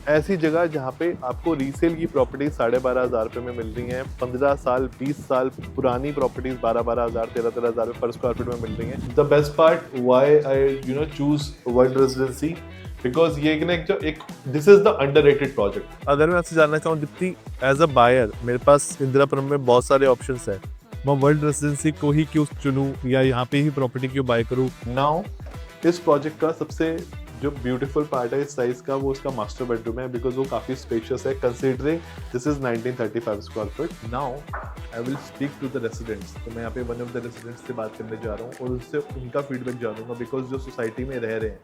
ऐसी जगह जहाँ पे आपको रीसेल की प्रॉपर्टी 12,500 रुपये में मिल रही हैं, 15 साल 20 साल पुरानी प्रॉपर्टीज 12,000 13,000 पर स्क्वायर फीट में मिल रही हैं। The best part why I choose world residency, because ये एक this is the underrated project. अगर मैं आपसे जानना चाहूँ दीप्ति, एज अ बायर मेरे पास इंदिरापुरम में बहुत सारे ऑप्शंस है, मैं वर्ल्ड रेजिडेंसी को ही क्यों चुनूँ या यहाँ पे ही प्रॉपर्टी क्यों बाय करूँ? नाउ इस प्रोजेक्ट का सबसे जो ब्यूटीफुल पार्ट है इस साइज का वो उसका मास्टर बेडरूम है, बिकॉज वो काफ़ी स्पेशियस है considering this is 1935 square feet. Now I will speak to the residents, तो मैं यहाँ पे वन ऑफ द रेसिडेंट्स से बात करने जा रहा हूँ और उससे उनका फीडबैक जानूंगा, बिकॉज जो सोसाइटी में रह रहे हैं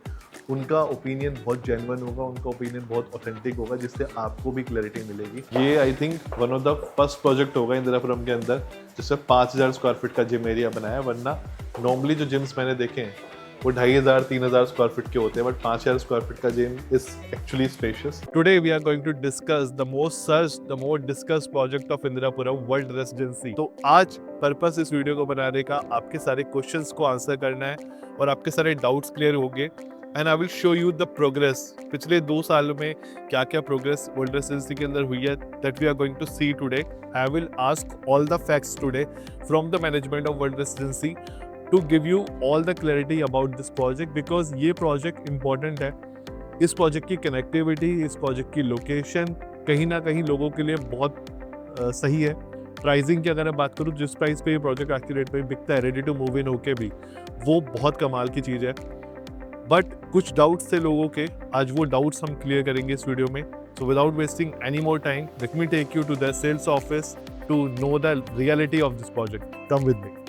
उनका ओपिनियन बहुत जेन्युइन होगा, उनका ओपिनियन बहुत ऑथेंटिक होगा, जिससे आपको भी क्लैरिटी मिलेगी। ये I think one of the first project होगा इंदिरापुरम के अंदर जिससे 5,000 स्क्वायर फीट का जिम एरिया बनाया है, वरना नॉर्मली जो जिम्स मैंने देखे हैं वो 2,500-3,000 स्क्वायर फीट के होते हैं, बट 5,000 स्क्वायर फीट का gym is actually spacious. Today we are going to discuss the most searched, the most discussed project of Indirapuram, World Residency. तो आज पर्पस इस वीडियो को बनाने का आपके सारे क्वेश्चंस को आंसर करना है और आपके सारे डाउट्स क्लियर होंगे, and I will show you the progress. पिछले 2 सालों में क्या क्या प्रोग्रेस वर्ल्ड रेजिडेंसी के अंदर हुई है, that we are going to see today. I will ask all the facts today from the management of World Residency to give you all the clarity about this project, because ये project important है। इस project की connectivity, इस project की location कहीं ना कहीं लोगों के लिए बहुत सही है। प्राइसिंग की अगर मैं बात करूँ, जिस प्राइस पे ये प्रोजेक्ट आज की डेट पे बिकता है रेडी टू मूव इन होके भी, वो बहुत कमाल की चीज़ है। बट कुछ डाउट्स थे लोगों के, आज वो डाउट्स हम क्लियर करेंगे इस वीडियो में। So without wasting any more time, let me take you to the sales office to know the reality of this project. Come with me.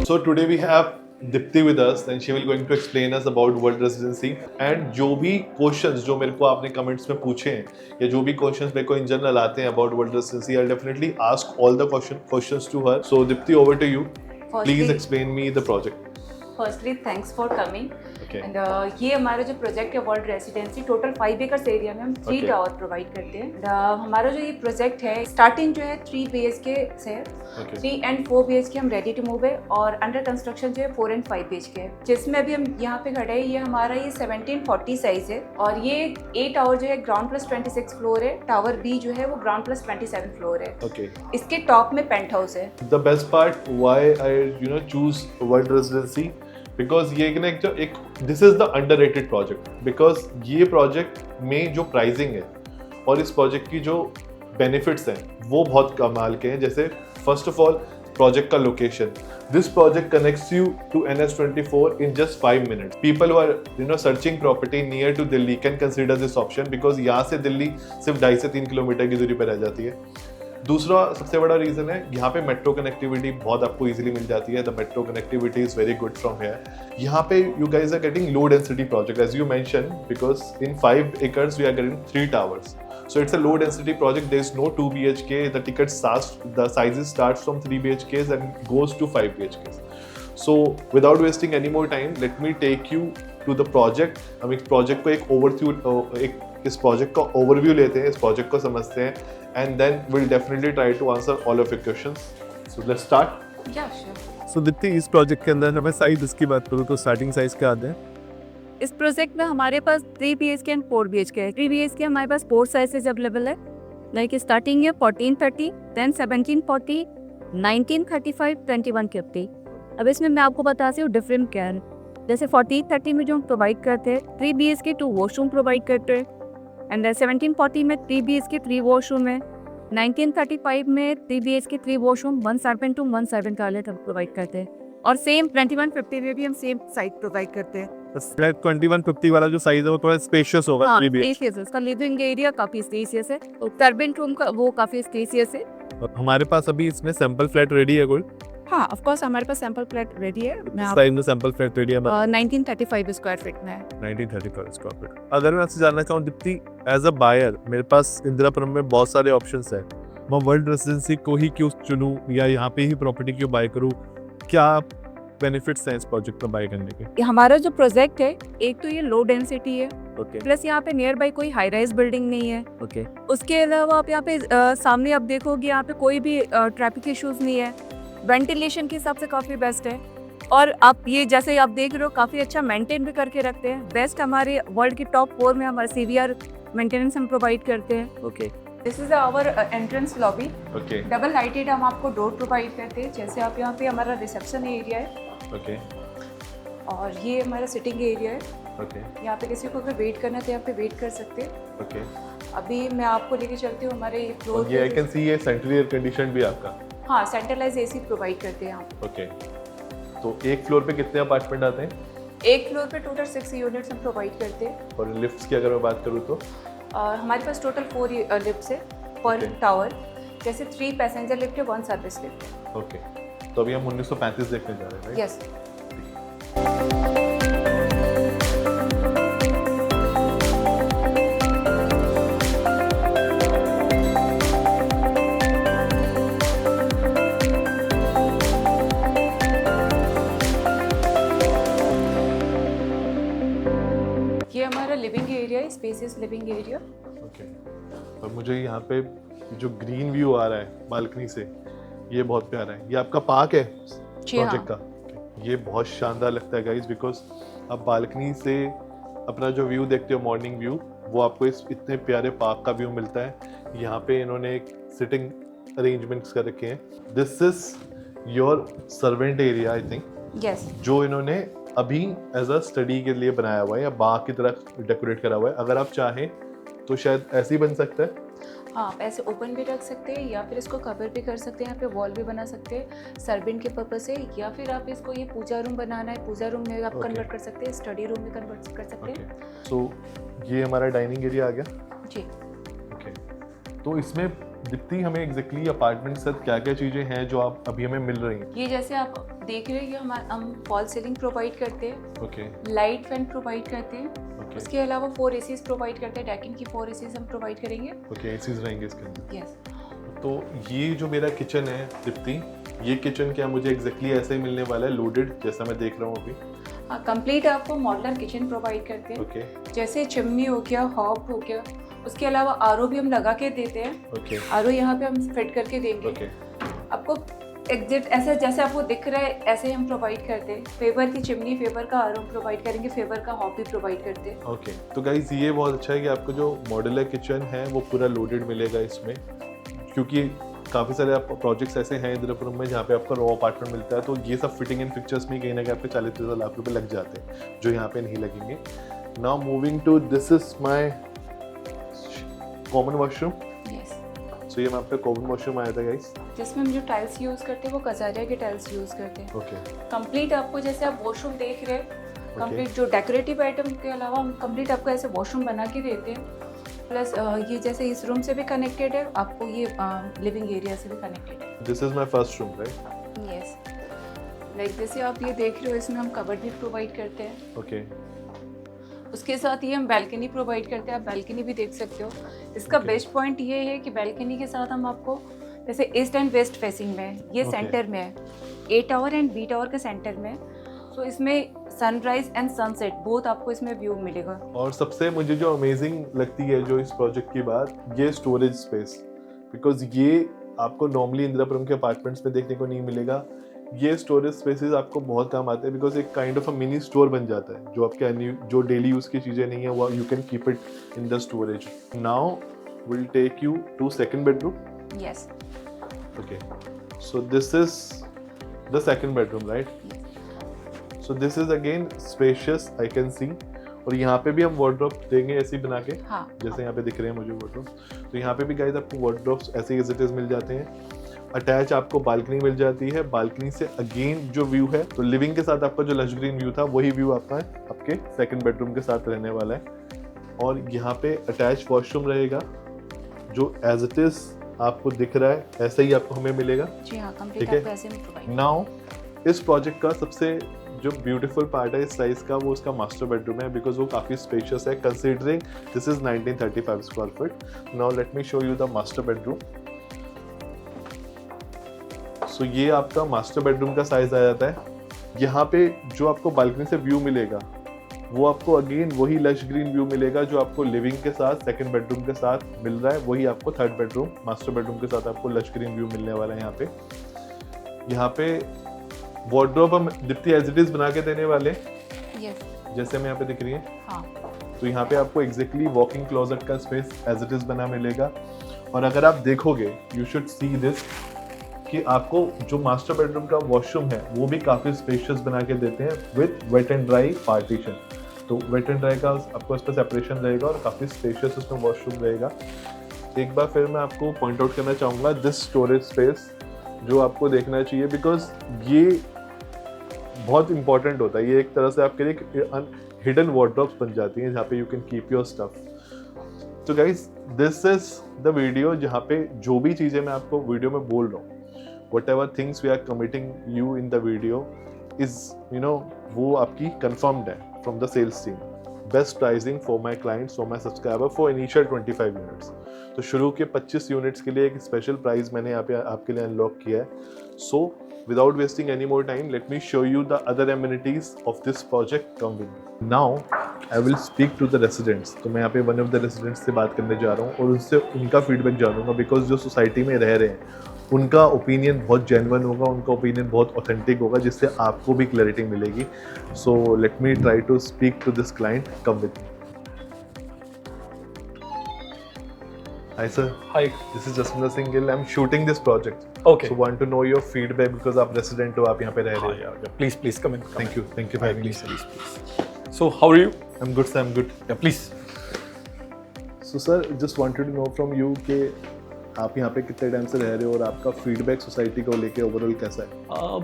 So today we have Dipti with us, and she will going to explain us about world residency, and जो भी questions जो मेरे को आपने comments में पूछे हैं या जो भी questions मेरे को in general आते हैं about world residency, I'll definitely ask all the questions to her. So Dipti, over to you. Please explain me the project. Firstly, thanks for coming. Okay. And ये हमारा जो प्रोजेक्ट है world residency, total 5 acres area में हम 3 tower provide करते हैं। हमारा जो ये प्रोजेक्ट है, स्टार्टिंग जो है 3 BHK से है, 3 and 4 BHK हम रेडी टू मूव है, और अंडर कंस्ट्रक्शन जो है 4 and 5 BHK है। जिसमें अभी हम यहाँ पे खड़े हैं, ये हमारा ये 1740 साइज है, और ये A टावर जो है ग्राउंड प्लस 26 फ्लोर है, टावर B जो है वो ग्राउंड प्लस 27 फ्लोर है। इसके टॉप में पेंट हाउस है। The best part why I choose world residency, because ये एक this is the underrated project, because ये प्रोजेक्ट में जो प्राइसिंग है और इस प्रोजेक्ट की जो बेनिफिट्स हैं वो बहुत कमाल के हैं। जैसे फर्स्ट ऑफ ऑल प्रोजेक्ट का location, this project connects you to NH24 in just 5 minutes. People who are searching property near to Delhi can consider this option, because यहाँ से दिल्ली सिर्फ 2.5 से 3 किलोमीटर की दूरी पर रह जाती है। दूसरा सबसे बड़ा रीजन है यहाँ पे मेट्रो कनेक्टिविटी बहुत आपको इजीली मिल जाती है। The metro connectivity is very good from here. यहाँ पे you guys are getting low density project as you mention, because in 5 acres we are getting 3 towers, so it's a low density project. There is no 2 BHK. The ticket starts, the sizes starts from 3 BHKs and goes to 5 BHKs. So without wasting any more time, let me take you to the project. हम एक project को एक overview, इस project का overview लेते हैं, इस project को समझते हैं, and then we'll definitely try to answer all of your questions. So let's start. Yeah, sure. So Deepti, इस project के अंदर मैं साइज इसकी बात करूँ तो starting size क्या आता है? इस प्रोजेक्ट में हमारे पास 3 BHK एंड 4 BHK है। 3 BHK हमारे पास 4 साइजेस अवेलेबल है, लाइक स्टार्टिंग है 1430, देन 1740, 1935, 2150। अब इसमें मैं आपको बताती हूँ डिफरेंट क्या है। जैसे 1430 में जो हम प्रोवाइड करते हैं 3 BHK 2 वॉशरूम प्रोवाइड करते हैं, एंड 1740 में 3 BHK 3 वॉशरूम है, 1935 में 3 BHK 3 washroom 1 servant to 1 servant toilet हम प्रोवाइड करते हैं, और सेम 2150 में भी हम सेम साइज प्रोवाइड करते हैं। 2150 वाला जो साइज है वो थोड़ा स्पेशियस होगा। हाँ, स्पेशियस है, उसका लिविंग एरिया काफी स्पेशियस है, और सर्वेंट रूम का वो काफी स्पेशियस है। हमारे पास अभी इसमें सैंपल फ्लैट रेडी है कोई? हाँ, ऑफ कोर्स हमारे पास सैंपल फ्लैट रेडी है। साइज में सैंपल फ्लैट रेडी है 1935 स्क्वायर फीट में है। 1935 स्क्वायर फीट। अगर मैं आपसे जानना चाहूँ दीप्ति, एज अ बायर मेरे पास इंदिरापुरम में बहुत सारे ऑप्शंस है, मैं वर्ल्ड रेजिडेंसी को ही क्यों चुनूँ या यहाँ पे ही प्रॉपर्टी क्यों बाय करूँ? क्या बेनिफिट्स हैं इस प्रोजेक्ट में बाय करने के? हमारा जो प्रोजेक्ट है, एक तो ये लो डेंसिटी है, ओके प्लस यहाँ पे नियर बाई कोई हाई राइज बिल्डिंग नहीं है। ओके उसके अलावा आप यहाँ पे सामने आप देखोगे यहाँ पे कोई भी ट्रैफिक इश्यूज नहीं है। वेंटिलेशन के हिसाब से काफ़ी बेस्ट है। और आप ये जैसे आप देख रहे हो काफ़ी अच्छा मेंटेन भी करके रखते हैं। बेस्ट हमारे वर्ल्ड की टॉप 4 में हमारे CVR मेंटेनेंस हम प्रोवाइड करते हैं। Okay this is our entrance lobby. Okay double lighted हम आपको डोर प्रोवाइड करते हैं। जैसे आप यहाँ पे हमारा रिसेप्शन एरिया है ओके और ये हमारा सिटिंग एरिया है। ओके यहाँ पे किसी को अगर वेट करना है तो यहाँ पे वेट कर सकते हैं। ओके अभी मैं आपको लेके चलती हूँ हमारे फ्लोर ये आई कैन सी ये सेंट्रल एयर कंडीशन भी आपका? हाँ, सेंट्रलाइज AC प्रोवाइड करते हैं हम। ओके तो एक फ्लोर पे कितने अपार्टमेंट आते हैं? एक फ्लोर पे टोटल 6 यूनिट्स हम प्रोवाइड करते हैं। और लिफ्ट्स की अगर मैं बात करूँ तो? हमारे पास टोटल 4 लिफ्ट्स है पर Okay. टावर। जैसे 3 पैसेंजर लिफ्ट है, 1 सर्विस लिफ्ट है। ओके तो अभी हम 1935 देखने जा रहे हैं, राइट? यस। ये हमारा लिविंग एरिया है, स्पेसियस लिविंग एरिया। ओके और मुझे यहाँ पे जो ग्रीन व्यू आ रहा है बालकनी से, ये बहुत प्यारा है। ये आपका पार्क है जी प्रोजेक्ट हाँ। का? ये बहुत शानदार लगता है गाइस, बिकॉज आप बालकनी से अपना जो व्यू देखते हो, मॉर्निंग व्यू, वो आपको इस इतने प्यारे पार्क का व्यू मिलता है। यहाँ पे इन्होंने एक सिटिंग अरेंजमेंट्स कर रखे हैं। This is your servant area I think, yes. जो इन्होंने अभी एज अ स्टडी के लिए बनाया हुआ है या बाग की तरह डेकोरेट करा हुआ है। अगर आप चाहें तो शायद ऐसे ही बन सकता है। हाँ, आप ऐसे ओपन भी रख सकते हैं या फिर इसको कवर भी कर सकते हैं। यहाँ पे वॉल भी बना सकते हैं सर्वेंट के पर्पज से, या फिर आप इसको ये पूजा रूम बनाना है, पूजा रूम में आप Okay. कन्वर्ट कर सकते हैं, स्टडी रूम में कन्वर्ट कर सकते हैं। सो ये हमारा डाइनिंग एरिया आ गया। जी। ओके तो इसमें दीप्ति हमें एग्जैक्टली अपार्टमेंट के साथ क्या क्या चीज़ें हैं जो आप अभी हमें मिल रही हैं? ये जैसे आप देख रहे हैं कि हम फॉल सीलिंग प्रोवाइड करते हैं, ओके लाइट फैन प्रोवाइड करते हैं। ओके उसके अलावा 4 ACs प्रोवाइड करते हैं। डेकिन की 4 ACs हम प्रोवाइड करेंगे। ओके एसीज रहेंगे इसके अंदर। यस। तो ये जो मेरा किचन है दीप्ति, ये किचन क्या मुझे एग्जैक्टली ऐसे ही मिलने वाला है, लोडेड, जैसा मैं देख रहा हूँ अभी? हाँ, कंप्लीट आपको मॉडलर किचन प्रोवाइड करते हैं। ओके जैसे चिमनी हो गया, हॉब हो गया, उसके अलावा RO भी हम लगा के देते हैं। ओके RO यहाँ पे हम फिट करके देंगे ओके आपको। एग्जैक्ट ऐसा जैसे आपको दिख रहा है ऐसे ही हम प्रोवाइड करते हैं। फेवर की चिमनी, फेवर का RO प्रोवाइड करेंगे, फेवर का हॉब भी प्रोवाइड करते हैं। ओके तो गाइज ये बहुत अच्छा है कि आपको जो मॉड्यूलर किचन है वो पूरा लोडेड मिलेगा इसमें, क्योंकि काफ़ी सारे प्रोजेक्ट्स ऐसे हैं इंद्रपुरम में जहाँ पे आपका रॉ अपार्टमेंट मिलता है, तो ये सब फिटिंग एंड फिक्चर्स में कहीं ना कहीं आपके 40-50 लाख रुपए लग जाते हैं, जो यहाँ पे नहीं लगेंगे। Now moving to this is my common washroom. Yes. So ये मैं आपका कॉमन वॉशरूम आया था गाइस। जिसमें हम जो टाइल्स यूज़ करते हैं वो कजारिया के टाइल्स यूज़ करते हैं। ओके कंप्लीट आपको जैसे आप वॉशरूम देख रहे हैं, कंप्लीट जो डेकोरेटिव आइटम के अलावा हम कंप्लीट आपको ऐसे वॉशरूम बना के देते हैं। प्लस ये जैसे इस रूम से भी कनेक्टेड है, आपको ये लिविंग एरिया से भी कनेक्टेड है। This is my first room, right? Yes. Like जैसे आप ये देख रहे हो, इसमें हम कबर्ड भी प्रोवाइड करते हैं। ओके उसके साथ ही हम बैल्कनी प्रोवाइड करते हैं। आप बैल्कनी भी देख सकते हो। इसका Okay. बेस्ट पॉइंट ये है कि बैल्कनी के साथ हम आपको जैसे ईस्ट एंड वेस्ट फेसिंग में है, ये Okay. सेंटर में है, A tower and B tower के सेंटर में है। तो इसमें सनराइज एंड सनसेट बोथ आपको इसमें व्यू मिलेगा। और सबसे मुझे जो अमेजिंग लगती है जो इस प्रोजेक्ट की बात, ये स्टोरेज स्पेस, बिकॉज ये आपको नॉर्मली इंदिरापुरम के अपार्टमेंट्स में देखने को नहीं मिलेगा। ये स्टोरेज स्पेसेस आपको बहुत काम आते हैं, बिकॉज एक kind of a mini store बन जाता है। जो आपके जो डेली यूज की चीज़ें नहीं है वो you can keep it in the storage. Now will take you to second bedroom. Yes. Okay so this is the second bedroom, right? So this is again spacious, I can see. और यहाँ पे भी हम wardrobe देंगे ऐसे ही बना के, हाँ। जैसे यहाँ पे दिख रहे हैं मुझे वार्डरोब। तो यहाँ पे भी गाइस आपको वार्डरोब्स ऐसे एज इट इज मिल जाते हैं। अटैच आपको बालकनी मिल जाती है। बालकनी से अगेन जो व्यू है, तो लिविंग के साथ आपका जो लश ग्रीन व्यू था वही व्यू आपका आपके सेकंड बेडरूम के साथ रहने वाला है। और यहाँ पे अटैच वॉशरूम रहेगा, जो एज इट इज आपको दिख रहा है ऐसा ही आपको हमें मिलेगा। जी हाँ, ठीक कंप्लीट है। आपको ऐसे में प्रोवाइड। नाउ इस प्रोजेक्ट का सबसे जो ब्यूटीफुल पार्ट है इस साइज का, वो उसका मास्टर बेडरूम है, बिकॉज वो काफ़ी स्पेशियस है considering this is 1935 square feet. Now let me show you the master bedroom. So ये आपका मास्टर बेडरूम का साइज आ जाता है यहाँ पे जो आपको बालकनी से व्यू मिलेगा वो आपको अगेन वही लश ग्रीन व्यू मिलेगा जो आपको लिविंग के साथ सेकंड बेडरूम के साथ मिल रहा है, वही आपको थर्ड बेडरूम मास्टर बेडरूम के साथ आपको लश ग्रीन व्यू मिलने वाला है। यहाँ पे वार्डरोब हम जितनी एज इट इज बना के देने वाले यस जैसे हमें यहाँ पे दिख रही है। हाँ तो यहाँ पे आपको एग्जैक्टली वॉकिंग क्लोजेट का स्पेस एज इट इज बना मिलेगा। और अगर आप देखोगे यू शुड सी दिस कि आपको जो मास्टर बेडरूम का वॉशरूम है वो भी काफ़ी स्पेशियस बना के देते हैं with weight and dry partition. तो वेट एंड ड्राई का आपको इस पर सेपरेशन रहेगा और काफ़ी स्पेशियस उसमें वॉशरूम रहेगा। एक बार फिर मैं आपको पॉइंट आउट करना चाहूँगा दिस स्टोरेज स्पेस जो आपको देखना चाहिए, बिकॉज ये बहुत इंपॉर्टेंट होता है। ये एक तरह से आपके लिए हिडन वार्डरोब्स बन जाती हैं जहाँ पे you can keep your stuff. तो guys this is the video जहाँ पे जो भी चीज़ें मैं आपको वीडियो में बोल रहा हूँ, whatever things we are committing you in the video is वो आपकी confirmed है from the sales team. Best pricing for my clients, for my subscriber for initial 25 units. तो शुरू के 25 यूनिट्स के लिए एक स्पेशल प्राइस मैंने यहाँ पे आपके लिए अनलॉक किया है। सो without wasting any more time, let me show you the other amenities of this project coming. Now I will speak to the residents. तो मैं यहाँ पे one of the residents से बात करने जा रहा हूँ और उनसे उनका फीडबैक जानूंगा, बिकॉज जो सोसाइटी में रह रहे हैं उनका ओपिनियन बहुत जेन्युइन होगा, उनका ओपिनियन बहुत ऑथेंटिक होगा, जिससे आपको भी क्लैरिटी मिलेगी। So let me try to speak to this client, come with me. Hi sir. Hi. This is Jasminder Singh Gill. I'm shooting this project. Okay. So want to know your feedback because आप resident हो, आप यहाँ पे रह रहे हो। Please come in. Thank you for having me. Please. So how are you? I'm good sir, I'm good. Yeah, please. So sir, just wanted to know from you कि आप यहाँ पे कितने टाइम से रह रहे हो और आपका फीडबैक सोसाइटी को लेके ओवरऑल कैसा है?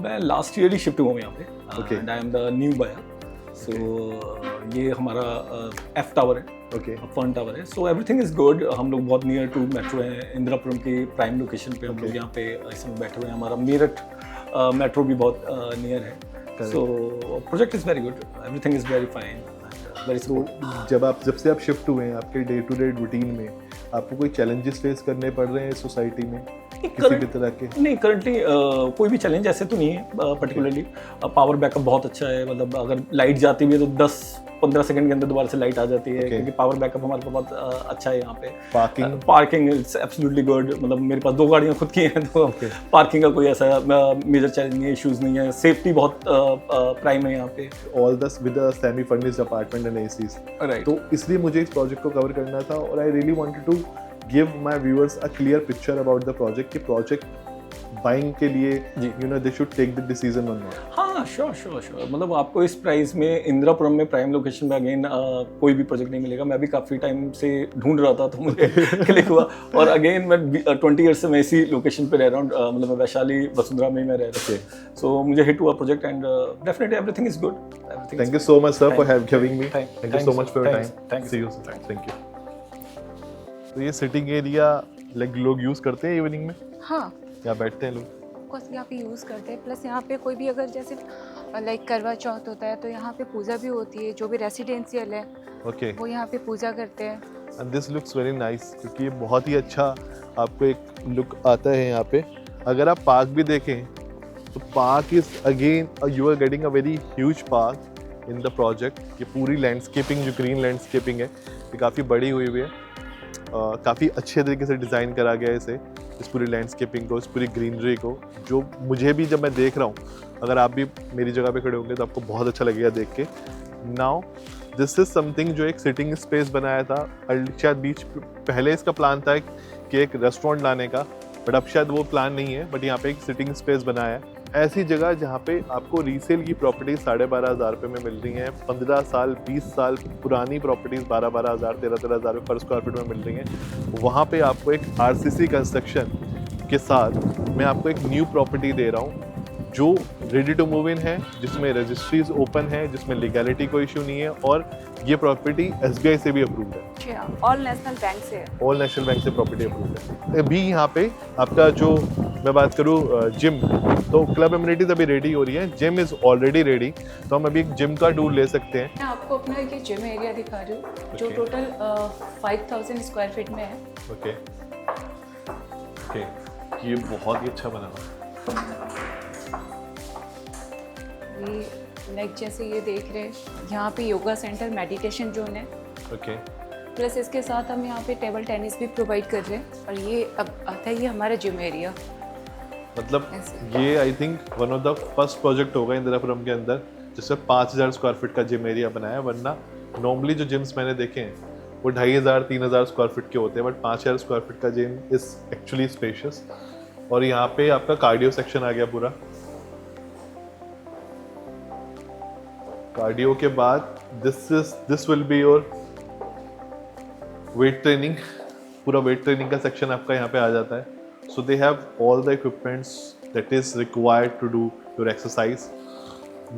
मैं लास्ट ईयर ही शिफ्ट हुआ हूँ यहाँ पे। Okay. And I am the new buyer. So ये हमारा F टावर है। Okay. फन टावर है। So everything is good. हम लोग बहुत नियर टू मेट्रो हैं। इंदिरापुरम की प्राइम लोकेशन पे हम लोग यहाँ पे इस समय बैठे हुए हैं। हमारा मेरठ मेट्रो भी बहुत नियर है। So project is very good, everything is very fine, very smooth. जब से आप शिफ्ट हुए हैं आपके डे टू डे रूटीन में आपको कोई चैलेंजेस फेस करने पड़ रहे हैं इस सोसाइटी में किसी भी तरह के? नहीं, करंटली कोई भी चैलेंज ऐसे तो नहीं है पर्टिकुलरली। पावर बैकअप बहुत अच्छा है, मतलब अगर लाइट जाती भी है तो 10-15 सेकंड के अंदर दोबारा से लाइट आ जाती है। क्योंकि पावर बैकअप हमारे पास बहुत अच्छा है यहाँ पे। Parking it's absolutely good. मतलब मेरे पास 2 गाड़ियाँ खुद की हैं तो पार्किंग का कोई ऐसा मेजर चैलेंज नहीं है, इश्यूज नहीं है। सेफ्टी बहुत प्राइम है यहाँ पे। All this with a semi furnished apartment and ACs. Right. तो इसलिए मुझे इस प्रोजेक्ट को कवर करना था और I really wanted to give my viewers a clear picture about the project कि project buying के लिए they should take the decision or not. हाँ, श्योर। मतलब आपको इस प्राइस में इंदिरापुरम में प्राइम लोकेशन में अगेन कोई भी प्रोजेक्ट नहीं मिलेगा। मैं भी काफ़ी टाइम से ढूंढ रहा था तो मुझे क्लिक हुआ। और अगेन मैं 20 ईयर से मैं इसी लोकेशन पे रह रहा हूँ। मतलब मैं वैशाली वसुंधरा में मैं रह रहा हूँ। सो मुझे हिट हुआ project and definitely everything is good. Thank you so much sir for having me. Thank you so much for your time. Thank you. See you sir. Thank you. तो ये सिटिंग एरिया लोग use करते हैं evening में? हाँ, यहाँ बैठते हैं लोग? ऑफकोर्स यहाँ पे यूज़ करते हैं। प्लस यहाँ पे कोई भी अगर जैसे लाइक करवा चौथ होता है तो यहाँ पे पूजा भी होती है। जो भी रेसिडेंशियल है ओके वो यहाँ पे पूजा करते हैं। And this looks very nice क्योंकि ये बहुत ही अच्छा आपको एक लुक आता है यहाँ पे। अगर आप पार्क भी देखें तो park is again you are getting a very huge park in the project. ये पूरी लैंडस्केपिंग जो ग्रीन लैंडस्केपिंग है ये काफ़ी बड़ी हुई है। काफ़ी अच्छे तरीके से डिज़ाइन करा गया है इसे, इस पूरी लैंडस्केपिंग को, इस पूरी ग्रीनरी को, जो मुझे भी जब मैं देख रहा हूँ, अगर आप भी मेरी जगह पे खड़े होंगे तो आपको बहुत अच्छा लगेगा देख के। नाउ दिस इज़ समथिंग जो एक सिटिंग स्पेस बनाया था। शायद बीच पहले इसका प्लान था कि एक रेस्टोरेंट लाने का, बट अब शायद वो प्लान नहीं है। बट यहाँ पे एक सिटिंग स्पेस बनाया है। ऐसी जगह जहाँ पे आपको रीसेल की प्रॉपर्टी 12,500 रुपये में मिल रही हैं। 15 साल 20 साल पुरानी प्रॉपर्टीज़ 12,000 13,000 रुपये पर स्क्वायर फीट में मिल रही हैं। वहाँ पे आपको एक RCC कंस्ट्रक्शन के साथ मैं आपको एक न्यू प्रॉपर्टी दे रहा हूँ जो रेडी टू मूव इन है, जिसमें रजिस्ट्रीज ओपन है, जिसमें लीगैलिटी कोई इशू नहीं है और ये प्रॉपर्टी SBI से भी अप्रूव्ड है। ऑल नेशनल बैंक से है। ऑल नेशनल बैंक से प्रॉपर्टी अप्रूव्ड है। अभी यहाँ पे आपका जो मैं बात करूँ जिम, तो क्लब एमिनिटीज अभी रेडी हो रही है, जिम इज़ ऑलरेडी रेडी। तो हम अभी एक जिम का टूर ले सकते हैं। मैं आपको अपना ये जिम एरिया दिखा रही हूँ जो टोटल 5,000 स्क्वायर फीट में है। ओके, ये बहुत ही अच्छा बना हुआ है। ये लाइक जैसे ये देख रहे हैं, यहाँ पे योगा सेंटर, मेडिटेशन जोन है, ओके प्लस इसके साथ हम यहाँ पे टेबल टेनिस भी प्रोवाइड कर रहे हैं। और ये अब आता है ये हमारा जिम एरिया। मतलब ऐसे। ये I think one of the first project होगा इंदिरापुरम के अंदर जिसमें 5000 स्क्वायर फीट का जिम एरिया बनाया है, वरना नॉर्मली जो जिम्स मैंने देखे हैं वो 2500-3000 स्क्वायर फीट के होते हैं, बट 5000 स्क्वायर फीट का जिम इज एक्चुअली स्पेशियस। और यहाँ पे आपका कार्डियो सेक्शन आ गया पूरा। कार्डियो के बाद this will be your weight training. पूरा वेट ट्रेनिंग का सेक्शन आपका यहाँ पे आ जाता है। So they have all the equipments that is required to do your exercise.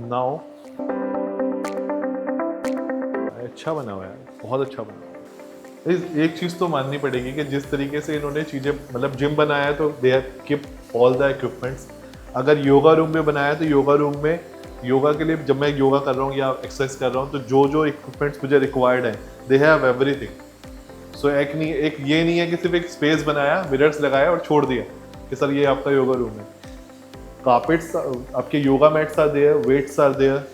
Now अच्छा बना हुआ है, बहुत अच्छा बना हुआ है। एक चीज़ तो माननी पड़ेगी कि जिस तरीके से इन्होंने चीज़ें मतलब जिम बनाया है तो they have keep all the equipments. अगर योगा रूम में बनाया है तो योगा रूम में योगा के लिए जब मैं योगा कर रहा हूँ या एक्सरसाइज कर रहा हूँ तो जो जो इक्विपमेंट्स मुझे रिक्वायर्ड है दे हैव एवरीथिंग। सो एक ये नहीं है कि सिर्फ एक स्पेस बनाया, मिरर्स लगाया और छोड़ दिया कि सर ये आपका योगा रूम है। कार्पेट्स, आपके yoga mats are there, weights are there,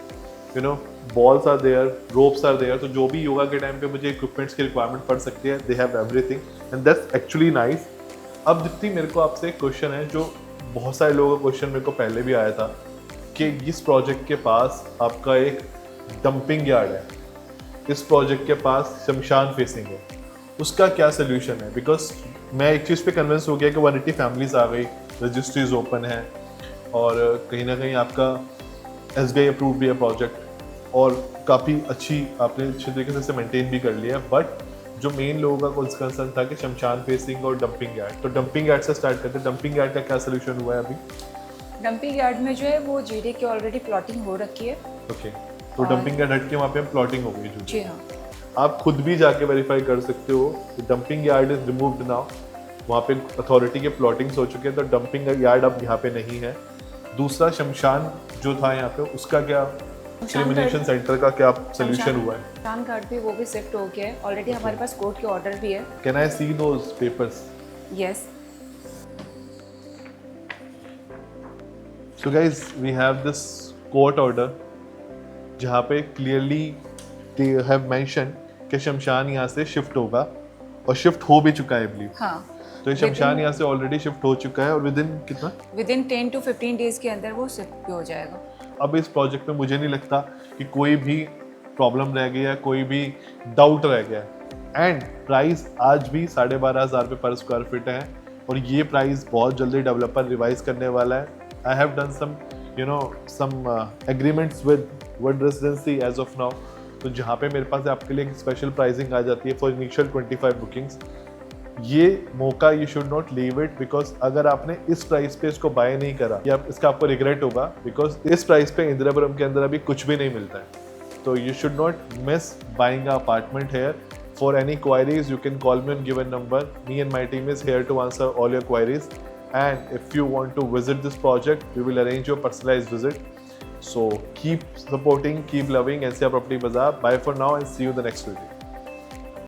you know, balls are there, ropes are there. तो जो भी योगा के टाइम पे मुझे इक्विपमेंट्स की रिक्वायरमेंट पड़ सकती है, they have everything and that's actually nice. अब जितनी मेरे को आपसे एक क्वेश्चन है, जो बहुत सारे लोगों का क्वेश्चन मेरे को पहले भी आया था कि इस प्रोजेक्ट के पास आपका एक डंपिंग यार्ड है, इस प्रोजेक्ट के पास शमशान फेसिंग है, उसका क्या सोल्यूशन है? बिकॉज मैं एक चीज़ पे कन्विंस हो गया कि 180 फैमिलीज आ गई, रजिस्ट्रीज ओपन है और कहीं ना कहीं आपका SBI अप्रूव भी है प्रोजेक्ट और काफ़ी अच्छी आपने अच्छे तरीके से इसे मेंटेन भी कर लिया। बट जो मेन लोगों का कंसर्न था कि शमशान फेसिंग और डंपिंग यार्ड, तो डंपिंग यार्ड से स्टार्ट करते हैं। डंपिंग यार्ड का क्या सोल्यूशन हुआ है अभी? डंपिंग यार्ड में जो है वो GD की ऑलरेडी प्लॉटिंग हो रखी है। ओके, तो डंपिंग यार्ड हट के वहाँ पे प्लॉटिंग हो गई जो जी हाँ, आप खुद भी जाके वेरीफाई कर सकते हो। Dumping yard is removed now, वहाँ पे अथॉरिटी के प्लॉटिंग्स हो चुके हैं, तो डंपिंग यार्ड अब यहाँ पे नहीं है। दूसरा शमशान जो था यहाँ पे, उसका क्या क्रिमिनेशन सेंटर का क्या सोल्यूशन हुआ है? शमशान घाट भी वो भी शिफ्ट हो गया है ऑलरेडी। हमारे पास कोर्ट के ऑर्डर भी है। Can I see those papers? Yes. So guys we have this court order जहाँ पे क्लियरली दे हैव मेंशन कि शमशान यहाँ से शिफ्ट होगा और शिफ्ट हो भी चुका है आई बिलीव। हाँ, तो ये शमशान यहाँ से ऑलरेडी शिफ्ट हो चुका है और विद इन कितना? विदिन 10 to 15 डेज के अंदर वो शिफ्ट भी हो जाएगा। अब इस प्रोजेक्ट में मुझे नहीं लगता कि कोई भी प्रॉब्लम रह गया, कोई भी डाउट रह गया। एंड प्राइस आज भी 12,500 रुपये पर स्क्वायर फीट है और ये प्राइस बहुत जल्दी डेवलपर रिवाइज करने वाला है। I have done some agreements with World Residency as of now, तो जहाँ पे मेरे पास आपके लिए एक स्पेशल प्राइसिंग आ जाती है फॉर इनिशियल 25 बुकिंग्स। ये मौका you should not leave it, because अगर आपने इस प्राइस पे इसको बाय नहीं करा या इसका आपको रिग्रेट होगा, बिकॉज इस प्राइस पे इंदिरापुरम के अंदर अभी कुछ भी नहीं मिलता है। तो you should not miss buying a apartment here. For any queries you can call me on given number. Me and my team is here to answer all your queries, and if you want to visit this project, we will arrange your personalized visit. So keep supporting, keep loving NCR Property Bazaar. Bye for now and see you in the next video.